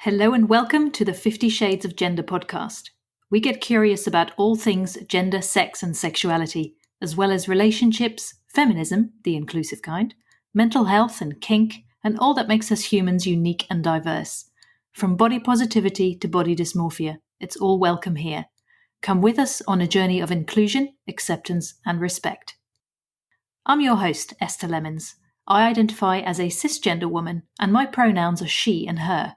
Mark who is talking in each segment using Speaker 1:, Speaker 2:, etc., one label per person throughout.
Speaker 1: Hello and welcome to the 50 Shades of Gender podcast. We get curious about all things gender, sex, and sexuality, as well as relationships, feminism, the inclusive kind, mental health and kink, and all that makes us humans unique and diverse. From body positivity to body dysmorphia, it's all welcome here. Come with us on a journey of inclusion, acceptance, and respect. I'm your host, Esther Lemons. I identify as a cisgender woman, and my pronouns are she and her.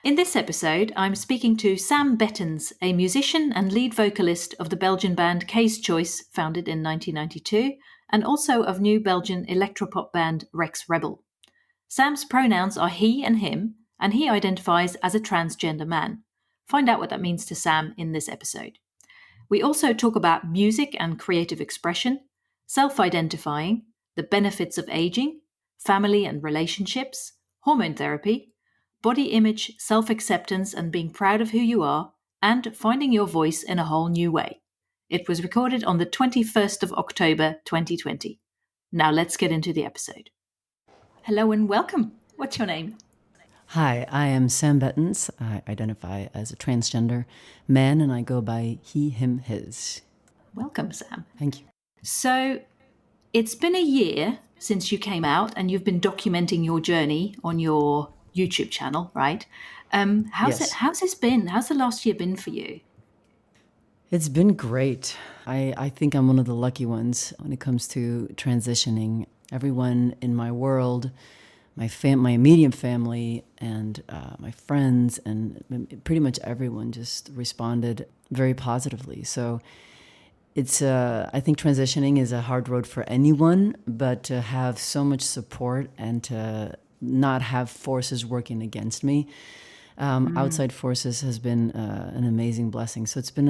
Speaker 1: In this episode, I'm speaking to Sam Bettens, a musician and lead vocalist of the Belgian band K's Choice, founded in 1992, and also of new Belgian electropop band Rex Rebel. Sam's pronouns are he and him, and he identifies as a transgender man. Find out what that means to Sam in this episode. We also talk about music and creative expression, self-identifying, the benefits of aging, family and relationships, hormone therapy, body image, self-acceptance and being proud of who you are, and finding your voice in a whole new way. It was recorded on the 21st of October 2020. Now let's get into the episode. Hello and welcome. What's your name?
Speaker 2: Hi, I am Sam Bettens. I identify as a transgender man and I go by he, him, his.
Speaker 1: Welcome, Sam.
Speaker 2: Thank you.
Speaker 1: So it's been a year since you came out and you've been documenting your journey on your YouTube channel, right? How's this been? How's the last year been for you?
Speaker 2: It's been great. I think I'm one of the lucky ones when it comes to transitioning. Everyone in my world, my immediate family and my friends and pretty much everyone just responded very positively. So it's I think transitioning is a hard road for anyone, but to have so much support and to not have forces working against me, outside forces has been an amazing blessing. So it's been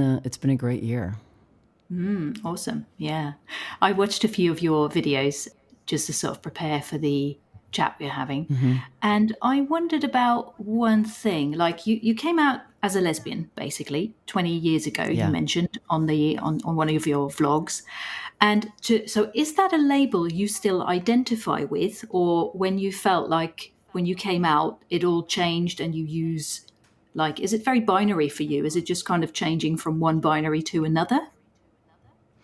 Speaker 2: a great year.
Speaker 1: Awesome. Yeah. I watched a few of your videos just to sort of prepare for the chat we're having.
Speaker 2: Mm-hmm.
Speaker 1: And I wondered about one thing. Like you came out as a lesbian, basically, 20 years ago,
Speaker 2: Yeah.
Speaker 1: you mentioned on one of your vlogs. And so is that a label you still identify with, or when you felt like when you came out, it all changed and you use, like, is it very binary for you? Is it just kind of changing from one binary to another?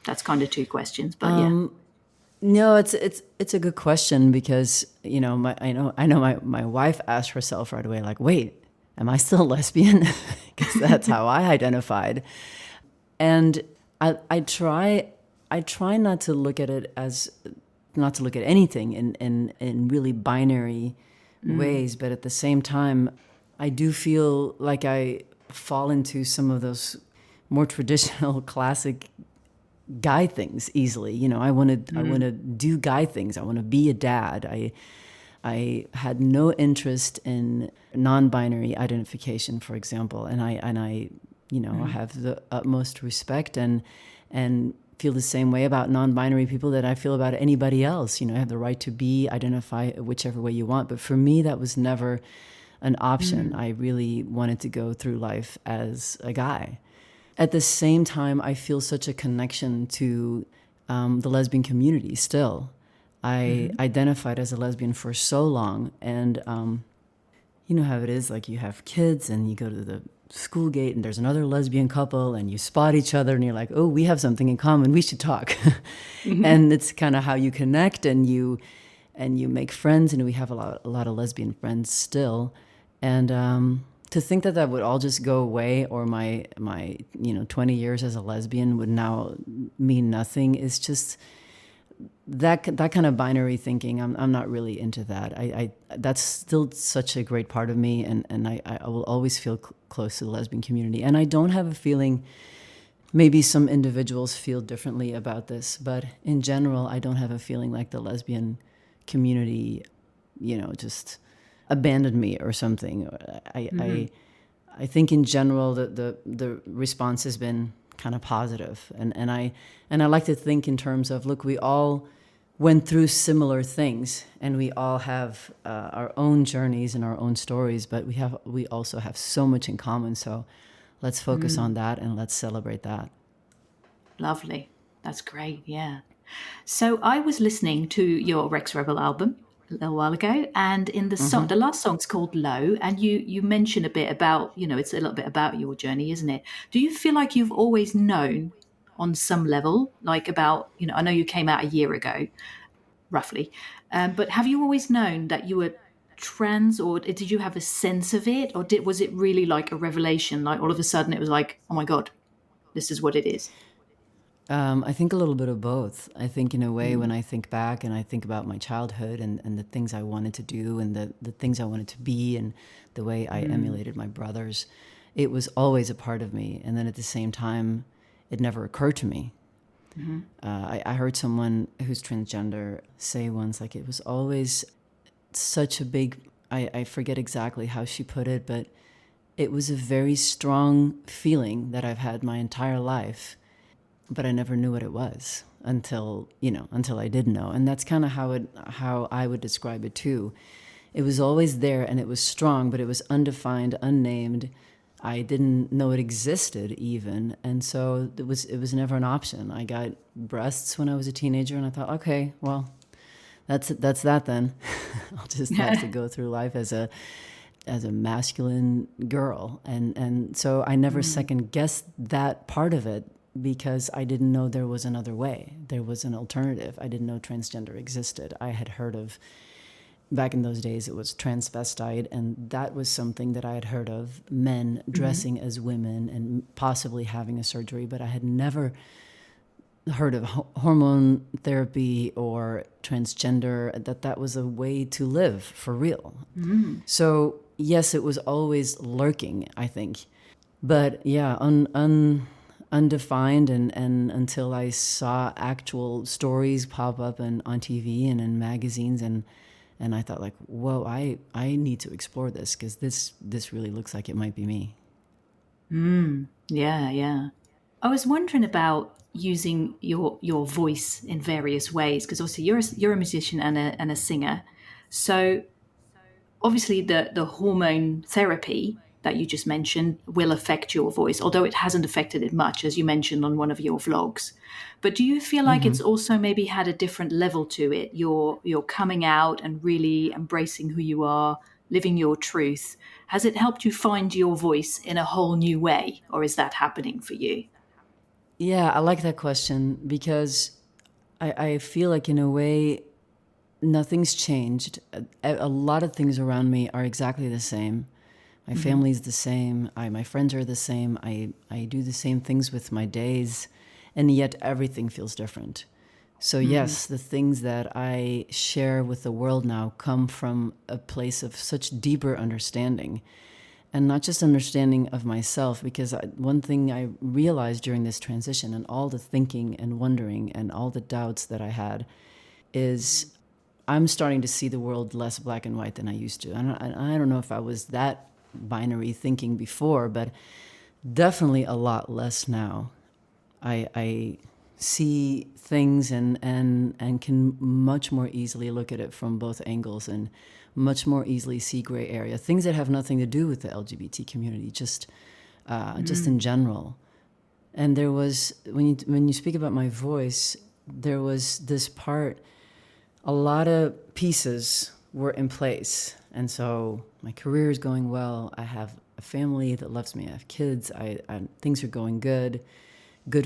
Speaker 1: That's kind of two questions, but yeah.
Speaker 2: No, it's a good question because I know my wife asked herself right away, like, wait, am I still a lesbian? Because that's how I identified, and I try not to look at it as not to look at anything in really binary ways, but at the same time, I do feel like I fall into some of those more traditional classic guy things easily. I want to do guy things. I want to be a dad. I had no interest in non-binary identification, for example, and I have the utmost respect and feel the same way about non-binary people that I feel about anybody else. I have the right to identify whichever way you want. But for me, that was never an option. I really wanted to go through life as a guy. At the same time, I feel such a connection to the lesbian community still. I identified as a lesbian for so long, and you know how it is, like you have kids and you go to the school gate and there's another lesbian couple and you spot each other and you're like, oh, we have something in common, we should talk. And it's kind of how you connect and you make friends, and we have a lot of lesbian friends still. And to think that would all just go away, or my 20 years as a lesbian would now mean nothing, is just that kind of binary thinking. I'm not really into that. I that's still such a great part of me, and I will always feel close to the lesbian community. And I don't have a feeling, maybe some individuals feel differently about this, but in general, I don't have a feeling like the lesbian community, just abandoned me or something. I think in general the response has been kind of positive, and I like to think in terms of, look, we all went through similar things, and we all have our own journeys and our own stories, but we also have so much in common. So let's focus on that and let's celebrate that.
Speaker 1: Lovely. That's great. Yeah. So I was listening to your Rex Rebel album, a little while ago, and in the song, the last song's called Low, and you mention a bit about, it's a little bit about your journey, isn't it? Do you feel like you've always known on some level, like about, I know you came out a year ago, roughly, but have you always known that you were trans, or did you have a sense of it, or was it really like a revelation, like all of a sudden it was like, oh my God, this is what it is?
Speaker 2: I think a little bit of both. I think in a way, when I think back and I think about my childhood and the things I wanted to do and the things I wanted to be and the way I emulated my brothers, it was always a part of me. And then at the same time, it never occurred to me. I heard someone who's transgender say once, like, it was always such a big, I forget exactly how she put it, but it was a very strong feeling that I've had my entire life. But I never knew what it was until I did know. And that's kind of how I would describe it too. It was always there and it was strong, but it was undefined, unnamed. I didn't know it existed even. And so it was never an option. I got breasts when I was a teenager and I thought, okay, well, that's that then. I'll just have to go through life as a masculine girl. And so I never second guessed that part of it, because I didn't know there was another way. There was an alternative. I didn't know transgender existed. I had heard of, back in those days, it was transvestite, and that was something that I had heard of, men dressing as women and possibly having a surgery, but I had never heard of hormone therapy or transgender, that was a way to live for real. So yes, it was always lurking, I think. But yeah, undefined, and until I saw actual stories pop up on TV and in magazines, and I thought, like, whoa, I need to explore this, because this really looks like it might be me.
Speaker 1: Yeah. I was wondering about using your voice in various ways, because obviously you're a musician and a singer. So obviously the hormone therapy that you just mentioned will affect your voice, although it hasn't affected it much, as you mentioned on one of your vlogs. But do you feel like it's also maybe had a different level to it? You're coming out and really embracing who you are, living your truth. Has it helped you find your voice in a whole new way, or is that happening for you?
Speaker 2: Yeah, I like that question, because I feel like, in a way, nothing's changed. A lot of things around me are exactly the same. My family's the same. My friends are the same. I do the same things with my days, and yet everything feels different. So yes, the things that I share with the world now come from a place of such deeper understanding, and not just understanding of myself, because one thing I realized during this transition and all the thinking and wondering and all the doubts that I had is I'm starting to see the world less black and white than I used to. I don't know if I was that binary thinking before, but definitely a lot less now. I see things and can much more easily look at it from both angles, and much more easily see gray area, things that have nothing to do with the LGBT community, just in general. And there was, when you speak about my voice, there was this part, a lot of pieces were in place. And so my career is going well. I have a family that loves me. I have kids. Things are going good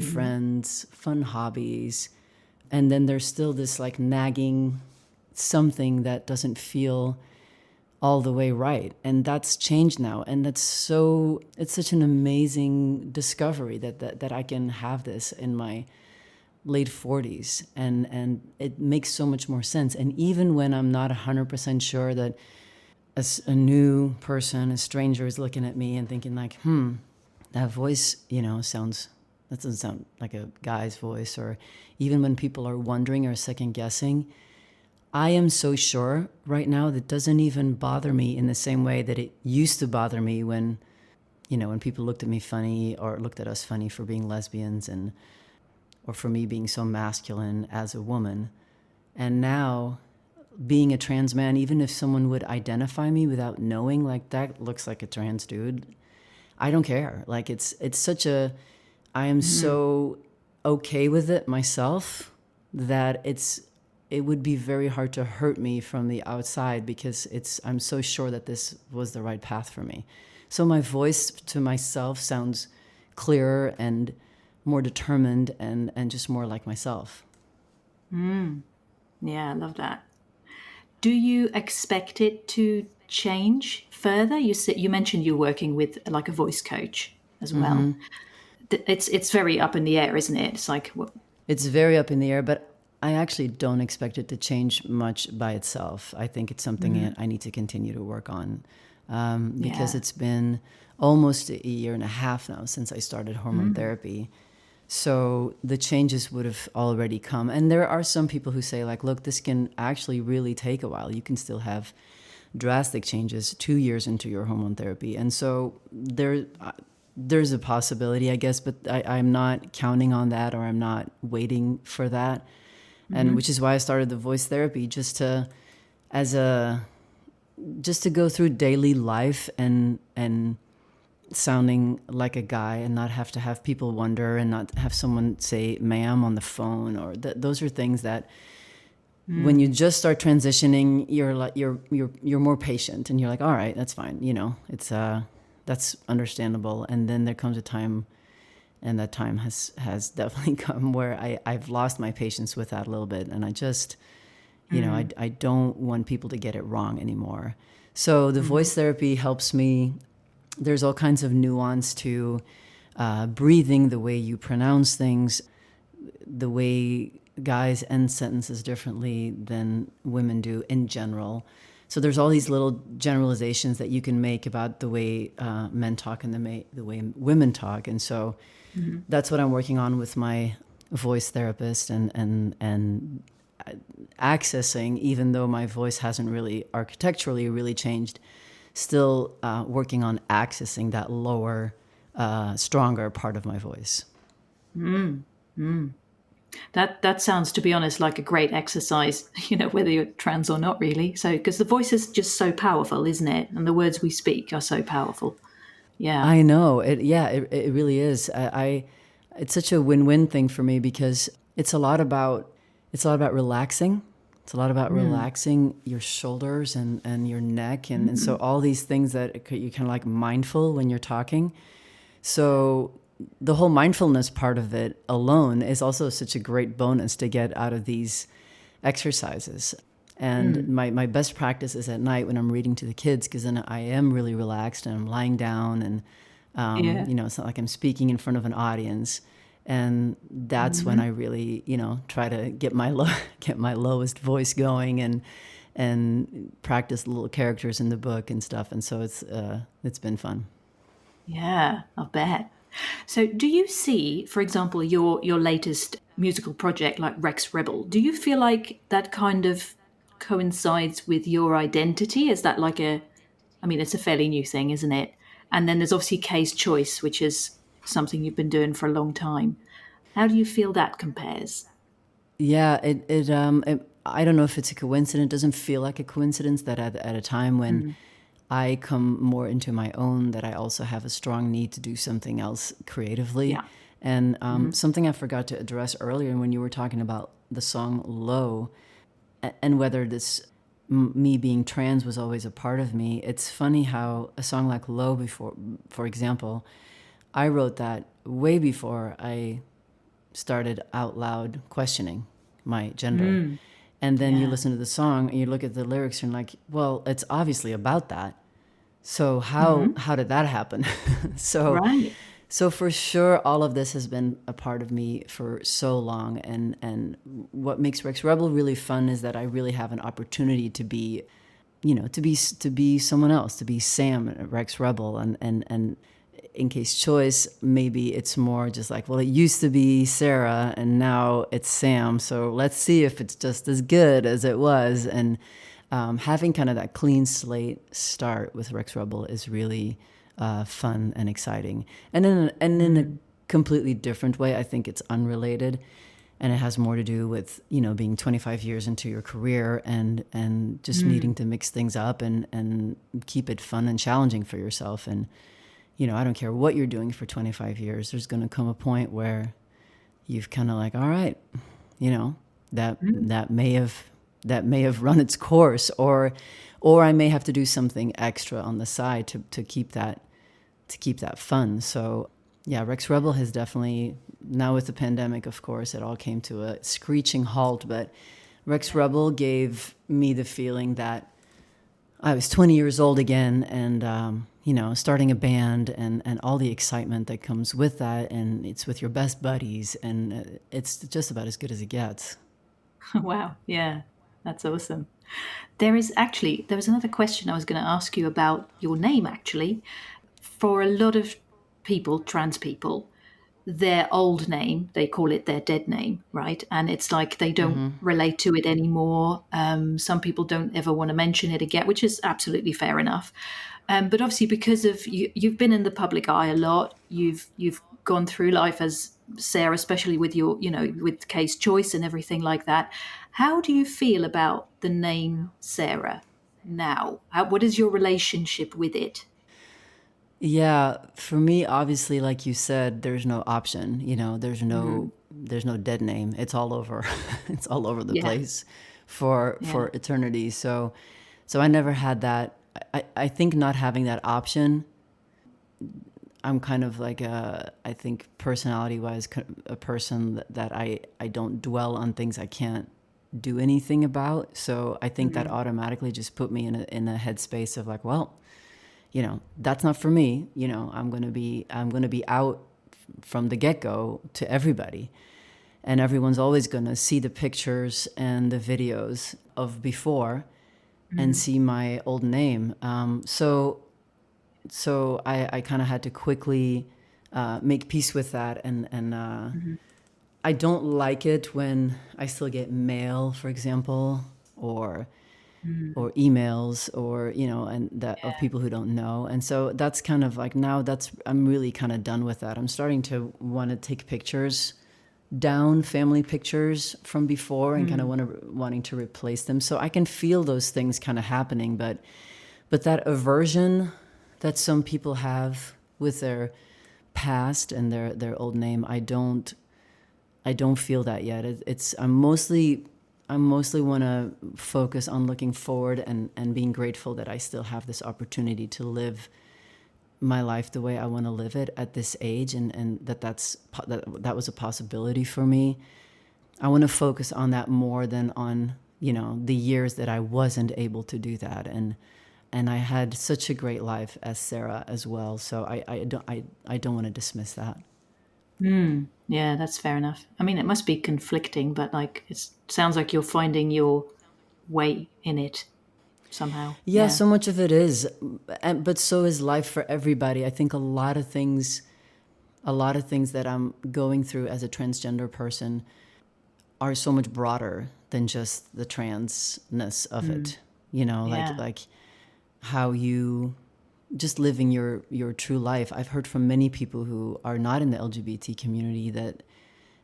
Speaker 2: friends, fun hobbies. And then there's still this like nagging something that doesn't feel all the way right. And that's changed now. And it's such an amazing discovery that I can have this in my late 40s. And it makes so much more sense. And even when I'm not 100% sure that as a new person, a stranger is looking at me and thinking like, that voice, that doesn't sound like a guy's voice. Or even when people are wondering or second guessing, I am so sure right now that it doesn't even bother me in the same way that it used to bother me when people looked at me funny or looked at us funny for being lesbians, or for me being so masculine as a woman. And now, being a trans man, even if someone would identify me without knowing, like, that looks like a trans dude, I don't care. Like, it's such a, I am so okay with it myself that it's it would be very hard to hurt me from the outside because I'm so sure that this was the right path for me. So my voice to myself sounds clearer and more determined and just more like myself.
Speaker 1: Yeah, I love that. Do you expect it to change further? You mentioned you're working with like a voice coach as well. It's very up in the air, isn't it? It's like
Speaker 2: It's very up in the air, but I actually don't expect it to change much by itself. I think it's something that I need to continue to work on because it's been almost a year and a half now since I started hormone therapy. So the changes would have already come. And there are some people who say like, look, this can actually really take a while. You can still have drastic changes 2 years into your hormone therapy. And so there's a possibility, I guess, but I'm not counting on that, or I'm not waiting for that. And which is why I started the voice therapy, just to go through daily life and sounding like a guy and not have to have people wonder and not have someone say ma'am on the phone, or those are things that when you just start transitioning, you're like you're more patient and you're like, all right, that's fine, it's that's understandable. And then there comes a time, and that time has definitely come, where I've lost my patience with that a little bit, and I just I don't want people to get it wrong anymore. So the voice therapy helps me. There's all kinds of nuance to breathing, the way you pronounce things, the way guys end sentences differently than women do in general. So there's all these little generalizations that you can make about the way men talk and the way women talk. And so that's what I'm working on with my voice therapist and accessing, even though my voice hasn't really architecturally really changed, still working on accessing that lower, stronger part of my voice.
Speaker 1: That sounds, to be honest, like a great exercise, whether you're trans or not, really. So, because the voice is just so powerful, isn't it? And the words we speak are so powerful. Yeah.
Speaker 2: I know. It really is. It's such a win-win thing for me because it's a lot about relaxing. It's a lot about relaxing your shoulders and your neck. And so all these things that you're kind of like mindful when you're talking. So the whole mindfulness part of it alone is also such a great bonus to get out of these exercises. And my best practice is at night when I'm reading to the kids, because then I am really relaxed and I'm lying down and, it's not like I'm speaking in front of an audience. And that's when I really, try to get my lowest voice going and practice little characters in the book and stuff. And so it's been fun.
Speaker 1: Yeah, I'll bet. So do you see, for example, your latest musical project like Rex Rebel, do you feel like that kind of coincides with your identity? Is that like it's a fairly new thing, isn't it? And then there's obviously Kay's Choice, which is something you've been doing for a long time. How do you feel that compares?
Speaker 2: Yeah, I don't know if it's a coincidence. It doesn't feel like a coincidence that at a time when I come more into my own, that I also have a strong need to do something else creatively.
Speaker 1: Yeah.
Speaker 2: And something I forgot to address earlier when you were talking about the song Low, and whether this me being trans was always a part of me. It's funny how a song like Low, before, for example, I wrote that way before I started out loud questioning my gender. And then you listen to the song and you look at the lyrics and you're like, well, it's obviously about that. So how did that happen? So for sure, all of this has been a part of me for so long. And what makes Rex Rebel really fun is that I really have an opportunity to be, to be someone else, to be Sam at Rex Rebel. And in Kay's Choice, maybe it's more just like, well, it used to be Sarah and now it's Sam. So let's see if it's just as good as it was. And having kind of that clean slate start with Rex Rebel is really fun and exciting. And in a completely different way, I think it's unrelated. And it has more to do with, being 25 years into your career and just needing to mix things up and keep it fun and challenging for yourself. And, I don't care what you're doing for 25 years, there's going to come a point where you've kind of like, all right, that may have run its course, or I may have to do something extra on the side to keep that fun. So yeah, Rex Rebel has definitely, now with the pandemic, of course, it all came to a screeching halt, but Rex Rebel gave me the feeling that I was 20 years old again, and starting a band and all the excitement that comes with that, and it's with your best buddies, and it's just about as good as it gets.
Speaker 1: Wow. Yeah, that's awesome. There was another question I was going to ask you about your name, actually. For a lot of people, trans people, their old name, they call it their dead name, right? And it's like they don't relate to it anymore. Some people don't ever want to mention it again, which is absolutely fair enough. But obviously, because of you've been in the public eye a lot. You've gone through life as Sarah, especially with your, with Case Choice and everything like that. How do you feel about the name Sarah now? What is your relationship with it?
Speaker 2: Yeah, for me, obviously, like you said, there's no option. There's no dead name. It's all over. It's all over the
Speaker 1: Yeah,
Speaker 2: place for
Speaker 1: yeah.
Speaker 2: eternity. So I never had that. I think not having that option, I'm kind of like I think personality wise, a person that I don't dwell on things I can't do anything about. So I think that automatically just put me in a headspace of like, well, that's not for me. I'm going to be out from the get-go to everybody. And everyone's always going to see the pictures and the videos of before and see my old name. So I kind of had to quickly make peace with that. And I don't like it when I still get mail, for example, or emails, or and that of people who don't know. And so that's kind of like, now I'm really kind of done with that. I'm starting to want to take pictures down, family pictures from before, and kind of wanting to replace them. So I can feel those things kind of happening, but that aversion that some people have with their past and their old name, I don't feel that yet. I'm mostly want to focus on looking forward and being grateful that I still have this opportunity to live my life the way I want to live it at this age, and that was a possibility for me. I want to focus on that more than on, the years that I wasn't able to do that. And I had such a great life as Sarah as well. So I don't want to dismiss that.
Speaker 1: Yeah, that's fair enough. I mean, it must be conflicting, but like it sounds like you're finding your way in it somehow.
Speaker 2: Yeah, so much of it is, but so is life for everybody. I think a lot of things that I'm going through as a transgender person are so much broader than just the transness of it.
Speaker 1: Yeah.
Speaker 2: Like how you just living your true life. I've heard from many people who are not in the LGBT community that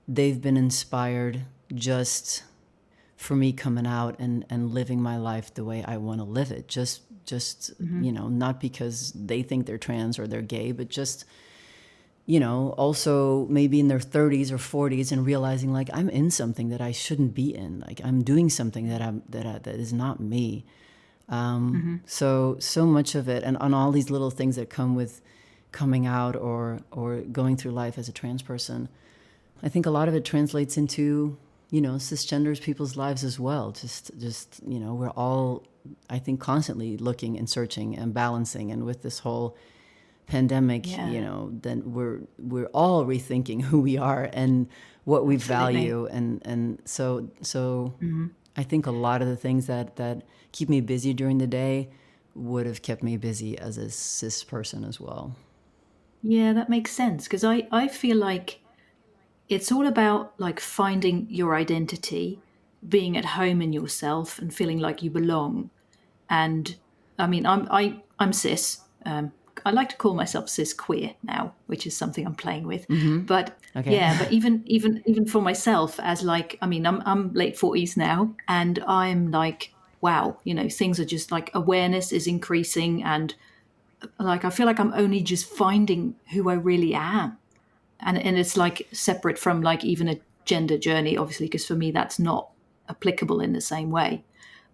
Speaker 2: they've been inspired just for me coming out and living my life the way I want to live it. Just not because they think they're trans or they're gay, but just, also maybe in their 30s or 40s and realizing like I'm in something that I shouldn't be in. Like I'm doing something that is not me. So much of it, and on all these little things that come with coming out or going through life as a trans person, I think a lot of it translates into, cisgenders people's lives as well. Just we're all, I think, constantly looking and searching and balancing, and with this whole pandemic, then we're all rethinking who we are and what we value, and so I think a lot of the things that keep me busy during the day would have kept me busy as a cis person as well.
Speaker 1: Yeah, that makes sense, because I feel like it's all about like finding your identity, being at home in yourself and feeling like you belong. And I mean, I'm cis. I like to call myself cis queer now, which is something I'm playing with. But
Speaker 2: Okay.
Speaker 1: yeah, but even for myself, as like, I mean, I'm late 40s now, and I'm like, wow, things are just like, awareness is increasing, and like I feel like I'm only just finding who I really am. And it's like separate from like even a gender journey, obviously, because for me that's not applicable in the same way.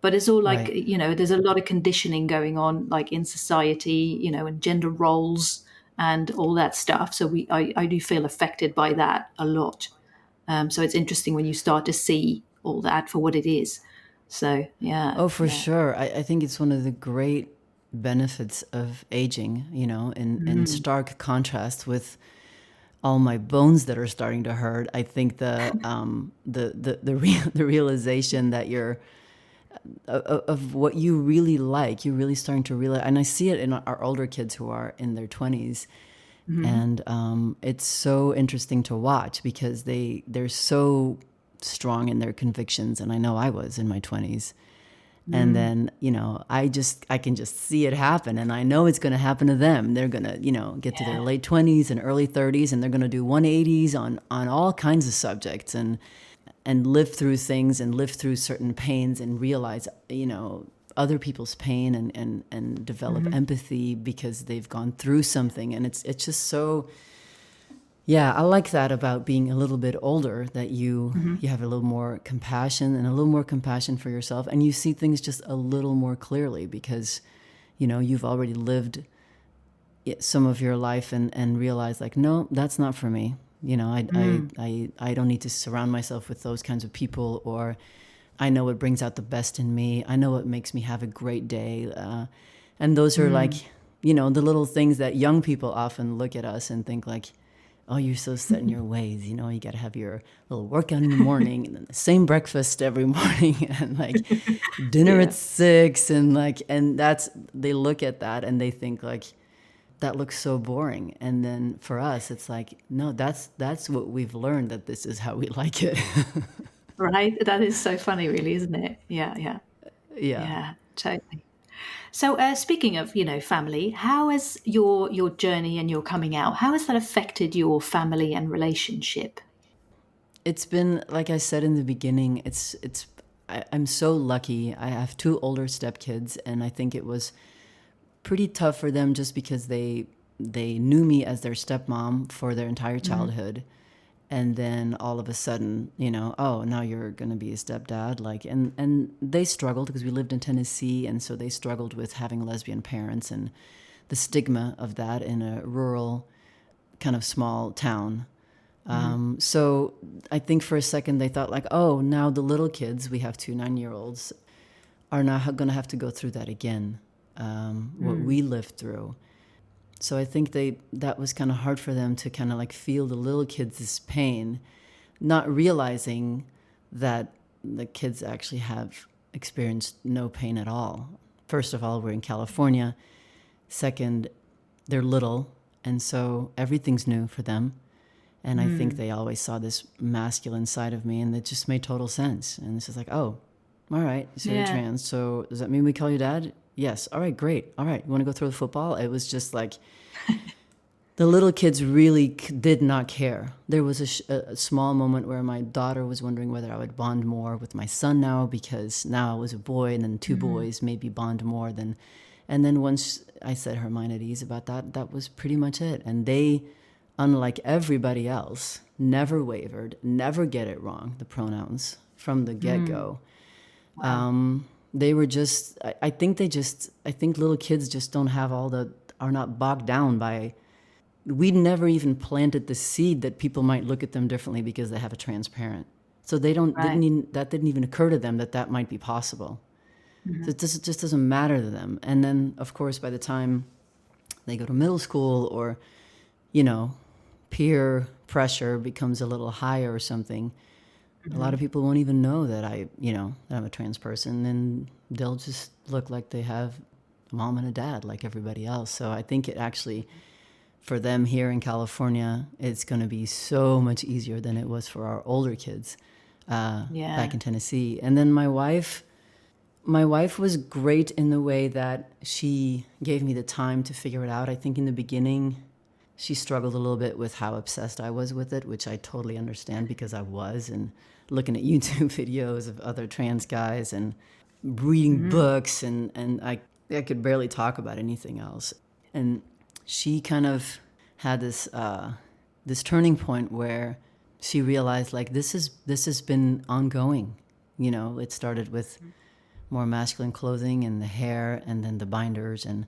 Speaker 1: But it's all like,
Speaker 2: Right.
Speaker 1: there's a lot of conditioning going on, like in society, and gender roles and all that stuff. So I do feel affected by that a lot. So it's interesting when you start to see all that for what it is. So yeah,
Speaker 2: Oh, for
Speaker 1: yeah.
Speaker 2: sure. I think it's one of the great benefits of aging, in
Speaker 1: Mm.
Speaker 2: stark contrast with all my bones that are starting to hurt. I think the realization that you're of what you really like, you're really starting to realize, and I see it in our older kids who are in their 20s,
Speaker 1: Mhm.
Speaker 2: and it's so interesting to watch because they're so strong in their convictions, and I know I was in my 20s. And
Speaker 1: Mm.
Speaker 2: then, I can just see it happen. And I know it's going to happen to them. They're going to, get to their
Speaker 1: Yeah.
Speaker 2: late 20s and early 30s, and they're going to do 180s on all kinds of subjects and live through things and live through certain pains and realize, other people's pain and develop
Speaker 1: Mhm.
Speaker 2: empathy because they've gone through something. And it's just so, yeah, I like that about being a little bit older, that
Speaker 1: Mhm.
Speaker 2: you have a little more compassion and a little more compassion for yourself, and you see things just a little more clearly because you've already lived some of your life and realized like, no, that's not for me.
Speaker 1: Mm.
Speaker 2: I don't need to surround myself with those kinds of people, or I know what brings out the best in me. I know what makes me have a great day. And those are like,
Speaker 1: Mm.
Speaker 2: the little things that young people often look at us and think like, oh, you're so set in your ways. You got to have your little workout in the morning and then the same breakfast every morning and like dinner at
Speaker 1: Yeah.
Speaker 2: 6. And they look at that and they think like, that looks so boring. And then for us, it's like, no, that's what we've learned, that this is how we like it.
Speaker 1: Right? That is so funny, really, isn't it? Yeah, yeah,
Speaker 2: Yeah.
Speaker 1: yeah, totally. So, speaking of, family, how has your journey and your coming out, how has that affected your family and relationship?
Speaker 2: It's been, like I said in the beginning, I'm so lucky. I have two older stepkids, and I think it was pretty tough for them just because they knew me as their stepmom for their entire
Speaker 1: Mhm.
Speaker 2: childhood. And then all of a sudden, oh, now you're going to be a stepdad. Like, and they struggled because we lived in Tennessee. And so they struggled with having lesbian parents and the stigma of that in a rural kind of small town.
Speaker 1: Mhm.
Speaker 2: So I think for a second they thought like, oh, now the little kids, we have two 9-year-olds, are not going to have to go through that again, what
Speaker 1: Mm.
Speaker 2: we lived through. So I think that was kind of hard for them to kind of like feel the little kids' pain, not realizing that the kids actually have experienced no pain at all. First of all, we're in California. Second, they're little, and so everything's new for them. And I think
Speaker 1: Mm.
Speaker 2: they always saw this masculine side of me, and it just made total sense. And it's just like, oh, all right, so you're
Speaker 1: Yeah.
Speaker 2: trans. So does that mean we call you dad? Yes. All right, great. All right, you want to go throw the football? It was just like the little kids really did not care. There was a small moment where my daughter was wondering whether I would bond more with my son now, because now I was a boy, and then two
Speaker 1: Mhm.
Speaker 2: boys maybe bond more than. And then once I set her mind at ease about that, that was pretty much it. And they, unlike everybody else, never wavered, never get it wrong, the pronouns from the get
Speaker 1: Mm.
Speaker 2: go.
Speaker 1: Wow.
Speaker 2: They were just, I think little kids just don't have are not bogged down by, we never even planted the seed that people might look at them differently because they have a transparent. So they
Speaker 1: Right.
Speaker 2: that didn't even occur to them that that might be possible. So
Speaker 1: Mhm.
Speaker 2: just doesn't matter to them. And then, of course, by the time they go to middle school, or, you know, peer pressure becomes a little higher or something, a lot
Speaker 1: Mhm.
Speaker 2: of people won't even know that that I'm a trans person, and they'll just look like they have a mom and a dad like everybody else. So I think it actually, for them here in California, it's going to be so much easier than it was for our older kids back
Speaker 1: Yeah.
Speaker 2: in Tennessee. And then my wife was great in the way that she gave me the time to figure it out. I think in the beginning, she struggled a little bit with how obsessed I was with it, which I totally understand because I was, and looking at YouTube videos of other trans guys and reading
Speaker 1: Mhm.
Speaker 2: books, and I could barely talk about anything else. And she kind of had this turning point where she realized like this has been ongoing. It started with more masculine clothing and the hair and then the binders. And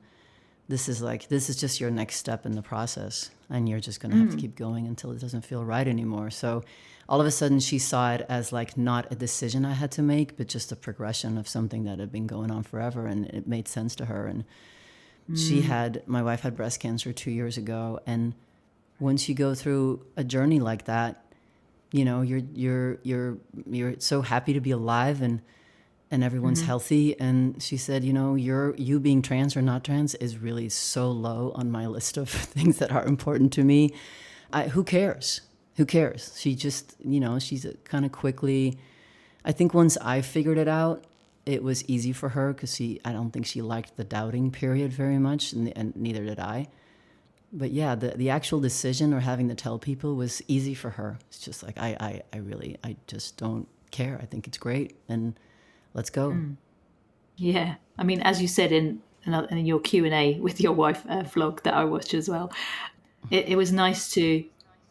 Speaker 2: this is just your next step in the process. And you're just going to have to keep going until it doesn't feel right anymore. So all of a sudden she saw it as like not a decision I had to make, but just a progression of something that had been going on forever. And it made sense to her. And my wife had breast cancer 2 years ago. And once you go through a journey like that, you're so happy to be alive and everyone's healthy. And she said, you being trans or not trans is really so low on my list of things that are important to me. Who cares? Who cares? She just, she's kind of quickly, I think once I figured it out, it was easy for her because I don't think she liked the doubting period very much, and neither did I. But yeah, the actual decision or having to tell people was easy for her. It's just like, I just don't care. I think it's great. And let's go.
Speaker 1: Yeah. I mean, as you said in your Q&A with your wife vlog that I watched as well, it was nice to,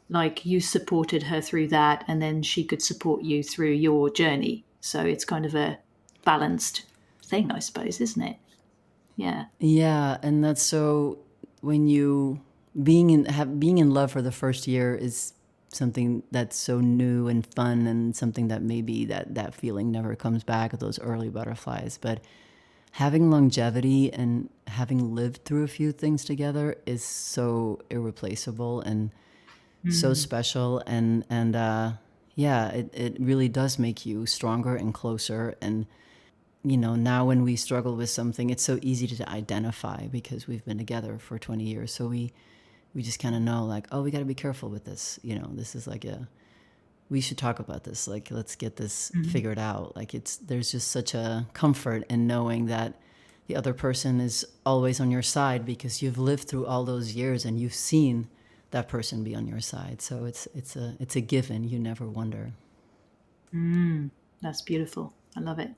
Speaker 1: like, you supported her through that and then she could support you through your journey. So it's kind of a balanced thing, I suppose, isn't it? Yeah.
Speaker 2: Yeah. And that's so, when you being in love for the first year is something that's so new and fun, and something that maybe that feeling never comes back, those early butterflies. But having longevity and having lived through a few things together is so irreplaceable and so special. And yeah, it really does make you stronger and closer. And now when we struggle with something, it's so easy to identify because we've been together for 20 years. So we just kind of know, like, oh, we got to be careful with this. This is like we should talk about this. Like, let's get this figured out. Like, there's just such a comfort in knowing that the other person is always on your side because you've lived through all those years and you've seen that person be on your side. So it's a given. You never wonder.
Speaker 1: That's beautiful. I love it.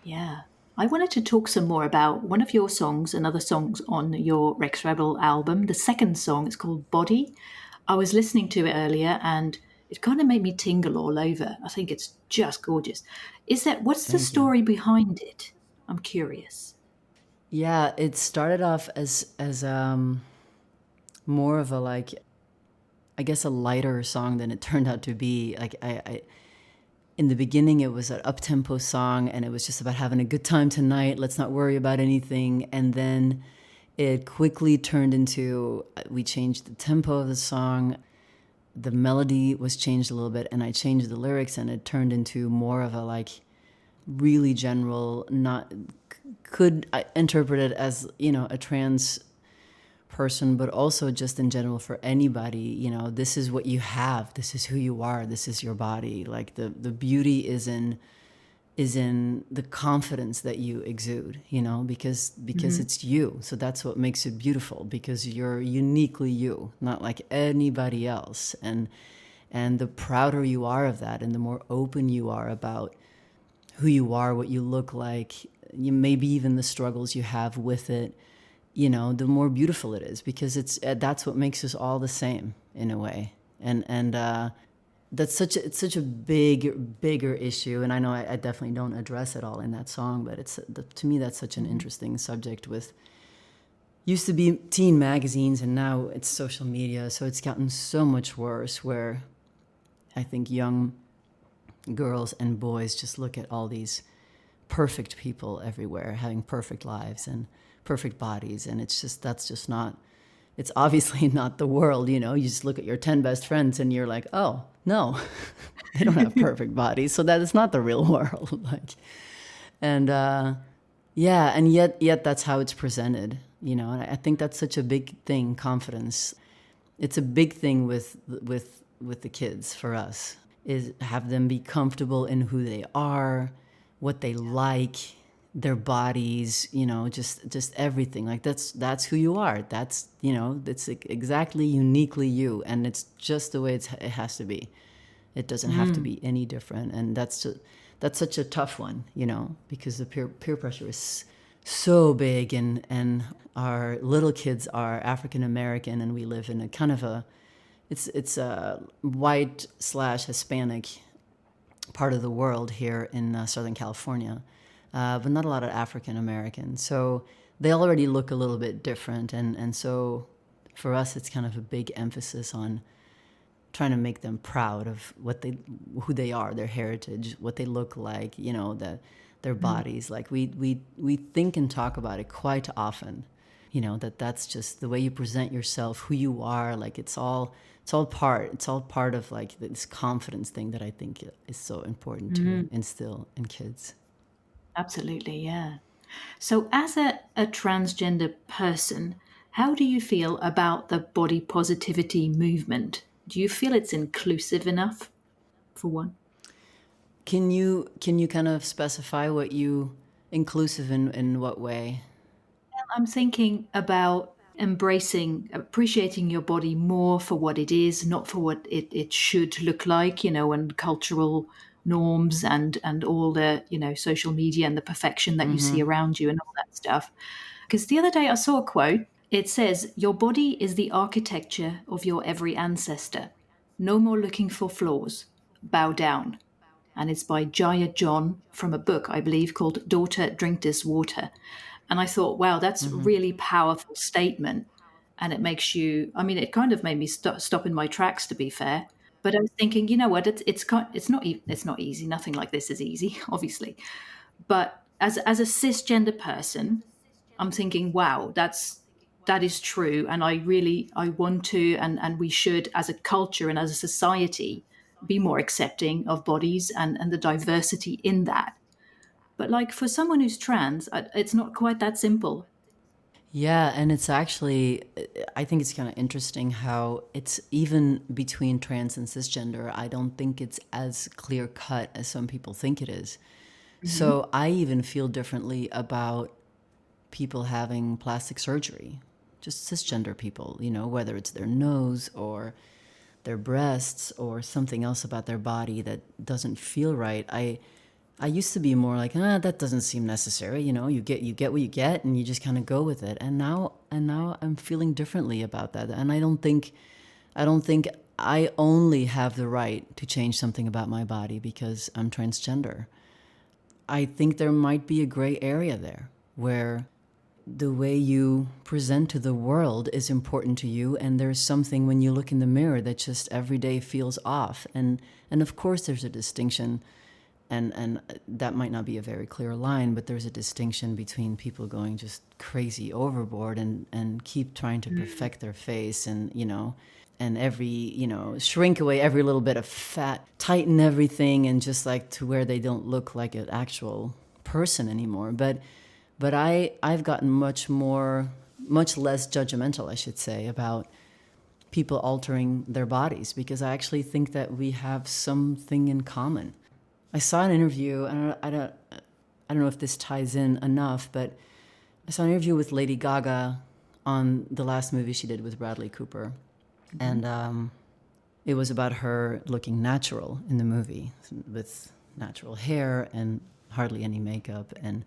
Speaker 1: Yeah. I wanted to talk some more about one of your songs and other songs on your Rex Rebel album. The second song is called Body. I was listening to it earlier and it kind of made me tingle all over. I think it's just gorgeous. What's the story behind it? I'm curious.
Speaker 2: Yeah, it started off as more of a, like, I guess a lighter song than it turned out to be. Like, I in the beginning, it was an up-tempo song, and it was just about having a good time tonight. Let's not worry about anything. And then it quickly turned into, we changed the tempo of the song. The melody was changed a little bit, and I changed the lyrics, and it turned into more of a, like, really general, could I interpret it as, a trans person, but also just in general for anybody. This is what you have, this is who you are, this is your body. Like, the beauty is in the confidence that you exude, because it's you. So that's what makes it beautiful, because you're uniquely you, not like anybody else. And the prouder you are of that, and the more open you are about who you are, what you look like, maybe even the struggles you have with it, the more beautiful it is, because that's what makes us all the same in a way. And it's such a bigger issue. And I know I definitely don't address it all in that song, but to me, that's such an interesting subject. Used to be teen magazines, and now it's social media. So it's gotten so much worse, where I think young girls and boys just look at all these perfect people everywhere, having perfect lives and perfect bodies, and it's obviously not the world. You just look at your 10 best friends and you're like, oh no, they don't have perfect bodies, so that is not the real world. Like, and yeah, and yet that's how it's presented. And I think that's such a big thing. Confidence, it's a big thing with the kids. For us, is have them be comfortable in who they are, what they like, their bodies, just everything. Like, that's who you are. That's, that's exactly uniquely you. And it's just the way it has to be. It doesn't have to be any different. And that's such a tough one, because the peer pressure is so big, and our little kids are African American, and we live in a kind of it's a white/Hispanic part of the world here in Southern California, but not a lot of African Americans. So they already look a little bit different. And so for us, it's kind of a big emphasis on trying to make them proud of who they are, their heritage, what they look like, their bodies. Like we think and talk about it quite often, that's just the way you present yourself, who you are. Like it's all part of like this confidence thing that I think is so important to instill in kids.
Speaker 1: Absolutely, yeah. So, as a transgender person, how do you feel about the body positivity movement? Do you feel it's inclusive enough, for one?
Speaker 2: Can you kind of specify what you inclusive in what way?
Speaker 1: I'm thinking about appreciating your body more for what it is, not for what it should look like, and cultural norms and all the, social media and the perfection that you see around you and all that stuff. Because the other day I saw a quote. It says, "Your body is the architecture of your every ancestor. No more looking for flaws. Bow down." And it's by Jaya John from a book, I believe, called Daughter, Drink This Water. And I thought, wow, that's a really powerful statement. And it makes you, it kind of made me stop in my tracks, to be fair. But I was thinking, you know what, it's not easy. Nothing like this is easy, obviously. But as a cisgender person, I'm thinking, wow, that is true. And I want to, and we should, as a culture and as a society, be more accepting of bodies and the diversity in that. But like for someone who's trans, it's not quite that simple.
Speaker 2: Yeah, and it's actually, I think it's kind of interesting how it's even between trans and cisgender. I don't think it's as clear cut as some people think it is. So I even feel differently about people having plastic surgery, just cisgender people, whether it's their nose or their breasts or something else about their body that doesn't feel right. I used to be more like, that doesn't seem necessary. You get what you get, and you just kind of go with it. And now I'm feeling differently about that. And I don't think I only have the right to change something about my body because I'm transgender. I think there might be a gray area there where the way you present to the world is important to you, and there's something when you look in the mirror that just every day feels off. And of course there's a distinction. And that might not be a very clear line, but there's a distinction between people going just crazy overboard and keep trying to perfect their face and, and every, shrink away every little bit of fat, tighten everything, and just like to where they don't look like an actual person anymore. But I've gotten much less judgmental, I should say, about people altering their bodies, because I actually think that we have something in common. I saw an interview, and I don't know if this ties in enough, but I saw an interview with Lady Gaga on the last movie she did with Bradley Cooper. And it was about her looking natural in the movie, with natural hair and hardly any makeup. And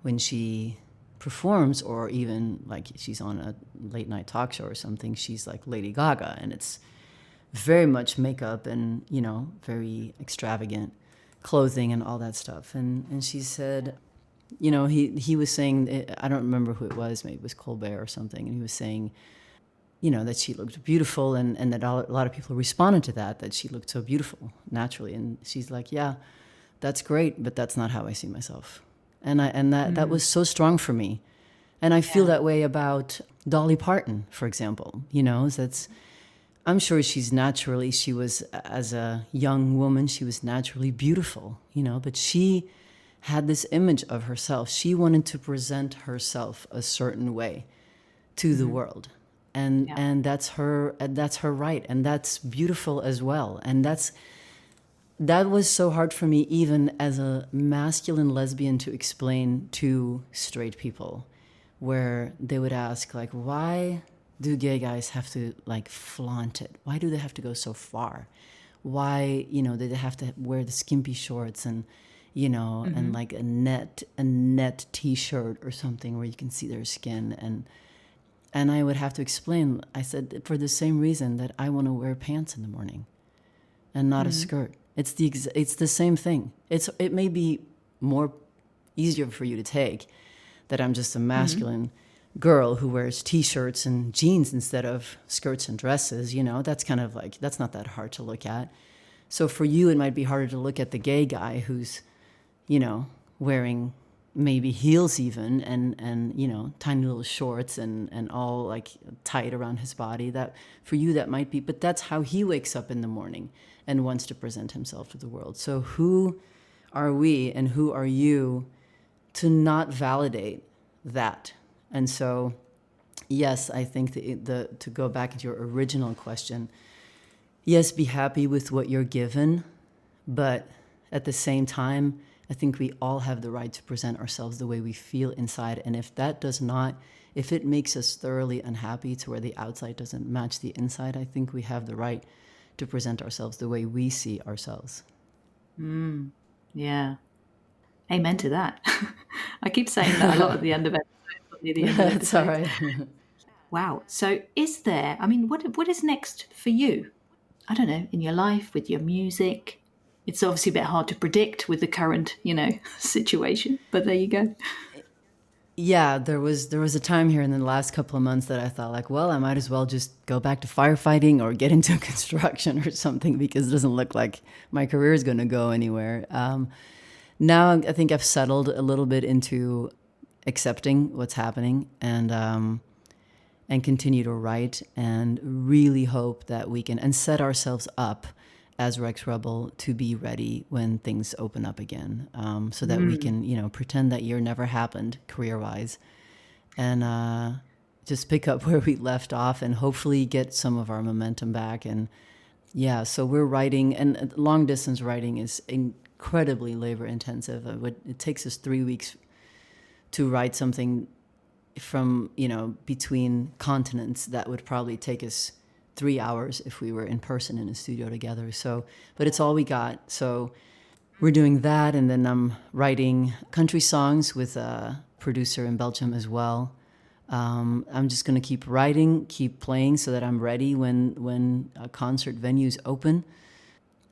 Speaker 2: when she performs, or even like she's on a late night talk show or something, she's like Lady Gaga, and it's very much makeup and, very extravagant clothing and all that stuff. And she said, he was saying, I don't remember who it was, maybe it was Colbert or something, and he was saying, that she looked beautiful, and that a lot of people responded to that she looked so beautiful naturally. And she's like, yeah, that's great, but that's not how I see myself. And that was so strong for me. And I feel that way about Dolly Parton, for example. I'm sure she was, as a young woman, she was naturally beautiful, but she had this image of herself. She wanted to present herself a certain way to the world. And that's her right. And that's beautiful as well. And that was so hard for me, even as a masculine lesbian, to explain to straight people, where they would ask, like, why do gay guys have to like flaunt it? Why do they have to go so far? Why, do they have to wear the skimpy shorts and, and like a net t-shirt or something where you can see their skin? And I would have to explain. I said, for the same reason that I want to wear pants in the morning and not a skirt. It's the same thing. It may be more easier for you to take that I'm just a masculine girl who wears t-shirts and jeans instead of skirts and dresses, that's kind of like, that's not that hard to look at. So for you, it might be harder to look at the gay guy who's, wearing maybe heels even and tiny little shorts and all like tight around his body. That for you, that might be, but that's how he wakes up in the morning and wants to present himself to the world. So who are we and who are you to not validate that? And so, yes, I think to go back into your original question, yes, be happy with what you're given, but at the same time, I think we all have the right to present ourselves the way we feel inside. And if it makes us thoroughly unhappy to where the outside doesn't match the inside, I think we have the right to present ourselves the way we see ourselves.
Speaker 1: Yeah. Amen to that. I keep saying that a lot at the end of it.
Speaker 2: That's all right.
Speaker 1: Wow. So is there, what is next for you? I don't know, in your life, with your music? It's obviously a bit hard to predict with the current, situation, but there you go.
Speaker 2: Yeah, there was a time here in the last couple of months that I thought like, well, I might as well just go back to firefighting or get into construction or something because it doesn't look like my career is going to go anywhere. Now I think I've settled a little bit into accepting what's happening and continue to write and really hope that we can and set ourselves up as Rex Rebel to be ready when things open up again, so that we can, pretend that year never happened career-wise and just pick up where we left off and hopefully get some of our momentum back. And yeah, so we're writing, and long distance writing is incredibly labor intensive. It takes us 3 weeks to write something from, between continents that would probably take us 3 hours if we were in person in a studio together. So, but it's all we got. So we're doing that. And then I'm writing country songs with a producer in Belgium as well. I'm just going to keep writing, keep playing so that I'm ready when concert venues open.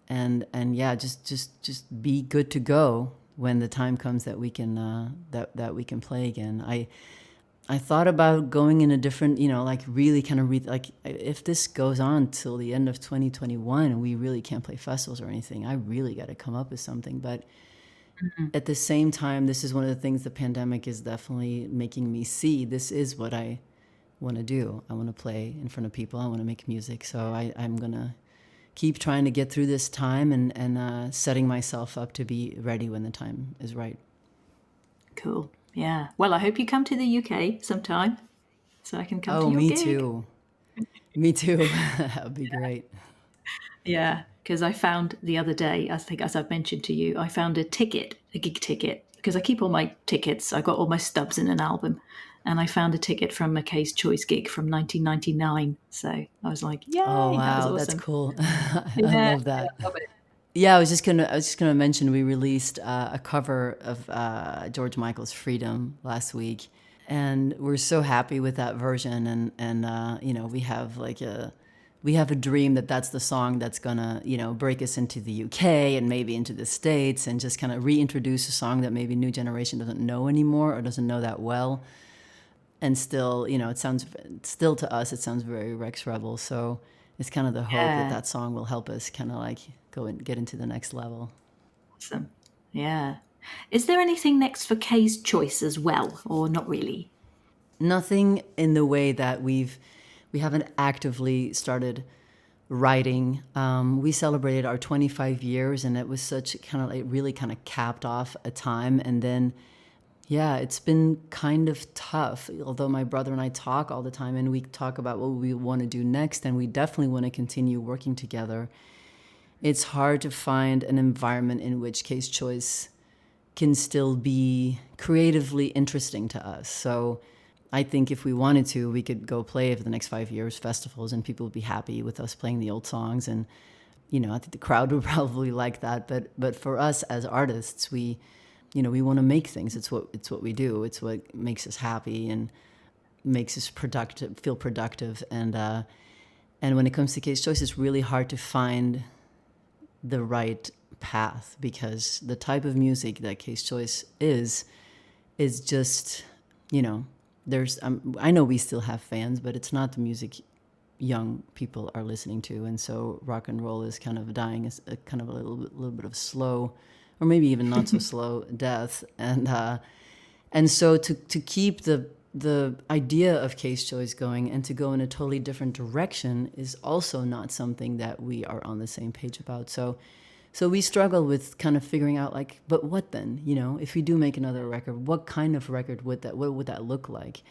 Speaker 2: And yeah, just be good to go when the time comes that we can that we can play again. I thought about going in a different, like really kind of if this goes on till the end of 2021 and we really can't play festivals or anything, I really got to come up with something. But at the same time, this is one of the things the pandemic is definitely making me see. This is what I want to do. I want to play in front of people. I want to make music. So I'm going to keep trying to get through this time and setting myself up to be ready when the time is right.
Speaker 1: Cool. Yeah. Well, I hope you come to the UK sometime so I can come to your
Speaker 2: me
Speaker 1: gig.
Speaker 2: Too. Me too. That would be great.
Speaker 1: Yeah, because I found the other day, I think as I've mentioned to you, I found a gig ticket, because I keep all my tickets. I got all my stubs in an album, and I found a ticket from a Case Choice gig from 1999. So I was like, yay,
Speaker 2: oh, wow,
Speaker 1: that was awesome.
Speaker 2: That's cool. I love that. I love it. Yeah, I was just gonna mention we released a cover of George Michael's "Freedom" last week, and we're so happy with that version. And we have a dream that that's the song that's gonna break us into the UK and maybe into the States, and just kind of reintroduce a song that maybe new generation doesn't know anymore or doesn't know that well. And still, it sounds to us it sounds very Rex Rebel. So it's kind of the hope that song will help us kind of like go and get into the next level.
Speaker 1: Awesome. Yeah. Is there anything next for Kay's Choice as well, or not really?
Speaker 2: Nothing in the way that we haven't actively started writing. We celebrated our 25 years, and it was such kind of like really kind of capped off a time. And then, yeah, it's been kind of tough. Although my brother and I talk all the time, and we talk about what we want to do next, and we definitely want to continue working together. It's hard to find an environment in which Case Choice can still be creatively interesting to us. So I think if we wanted to, we could go play for the next 5 years festivals, and people would be happy with us playing the old songs. And, I think the crowd would probably like that. But for us as artists, we want to make things. It's what we do. It's what makes us happy and makes us feel productive. And when it comes to Case Choice, it's really hard to find the right path, because the type of music that Case Choice is just, there's I know we still have fans, but it's not the music young people are listening to, and so rock and roll is kind of dying as a kind of a little bit of slow, or maybe even not so slow death, and so to keep the idea of Case Choice going and to go in a totally different direction is also not something that we are on the same page about. So we struggle with kind of figuring out, like, but what then? If we do make another record, what kind of record what would that look like?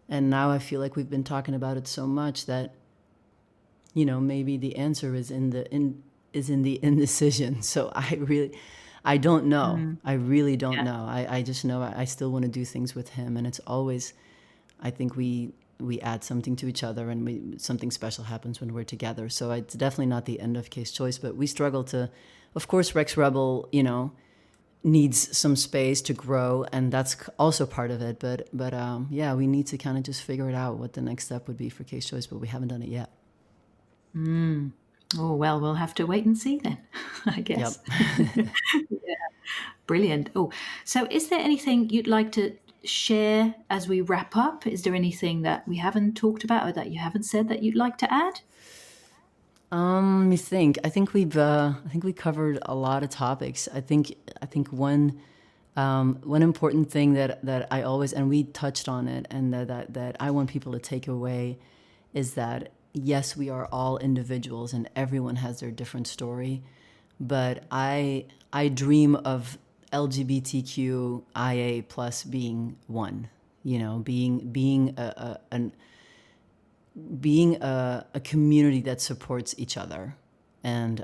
Speaker 2: And now I feel like we've been talking about it so much that, maybe the answer is in the indecision. So I don't know. I really don't know. I just know I still want to do things with him, and it's always, I think we add something to each other, and something special happens when we're together. So it's definitely not the end of Case Choice, but we struggle to, of course, Rex Rebel, needs some space to grow, and that's also part of it. But yeah, we need to kind of just figure it out what the next step would be for Case Choice, but we haven't done it yet.
Speaker 1: Oh, well, we'll have to wait and see then, I guess.
Speaker 2: Yep.
Speaker 1: Yeah. Brilliant. Oh, so is there anything you'd like to share as we wrap up? Is there anything that we haven't talked about or that you haven't said that you'd like to add?
Speaker 2: Let me think. I think we covered a lot of topics. I think one important thing that I always, and we touched on it, and that I want people to take away is that, yes, we are all individuals and everyone has their different story, but I dream of LGBTQIA plus being one, being a community that supports each other and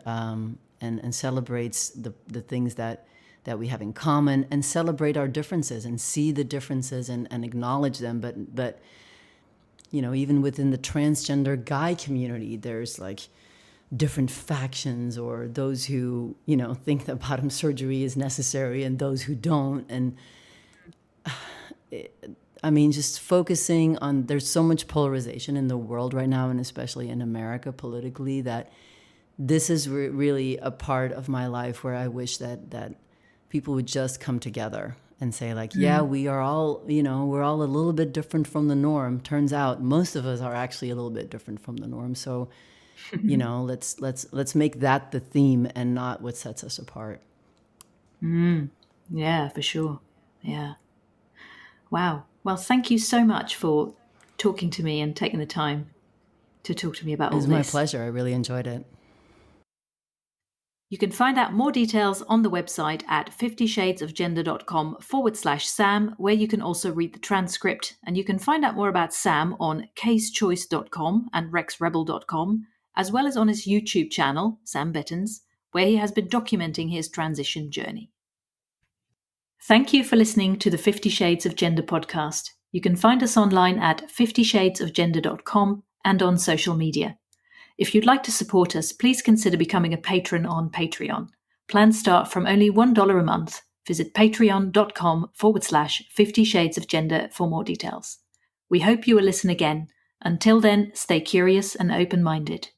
Speaker 2: celebrates the things that we have in common, and celebrate our differences and see the differences and acknowledge them. But even within the transgender guy community, there's like different factions, or those who, think that bottom surgery is necessary and those who don't. And just focusing on, there's so much polarization in the world right now, and especially in America politically, that this is really a part of my life where I wish that people would just come together and say, like, yeah, we are all, we're all a little bit different from the norm. Turns out most of us are actually a little bit different from the norm. So, let's make that the theme and not what sets us apart.
Speaker 1: Yeah, for sure. Yeah. Wow. Well, thank you so much for talking to me and taking the time to talk to me about all this.
Speaker 2: It was my pleasure. I really enjoyed it.
Speaker 1: You can find out more details on the website at 50shadesofgender.com/Sam, where you can also read the transcript. And you can find out more about Sam on casechoice.com and rexrebel.com, as well as on his YouTube channel, Sam Bettens, where he has been documenting his transition journey. Thank you for listening to the 50 Shades of Gender podcast. You can find us online at 50shadesofgender.com and on social media. If you'd like to support us, please consider becoming a patron on Patreon. Plans start from only $1 a month. Visit patreon.com/50 Shades of Gender for more details. We hope you will listen again. Until then, stay curious and open-minded.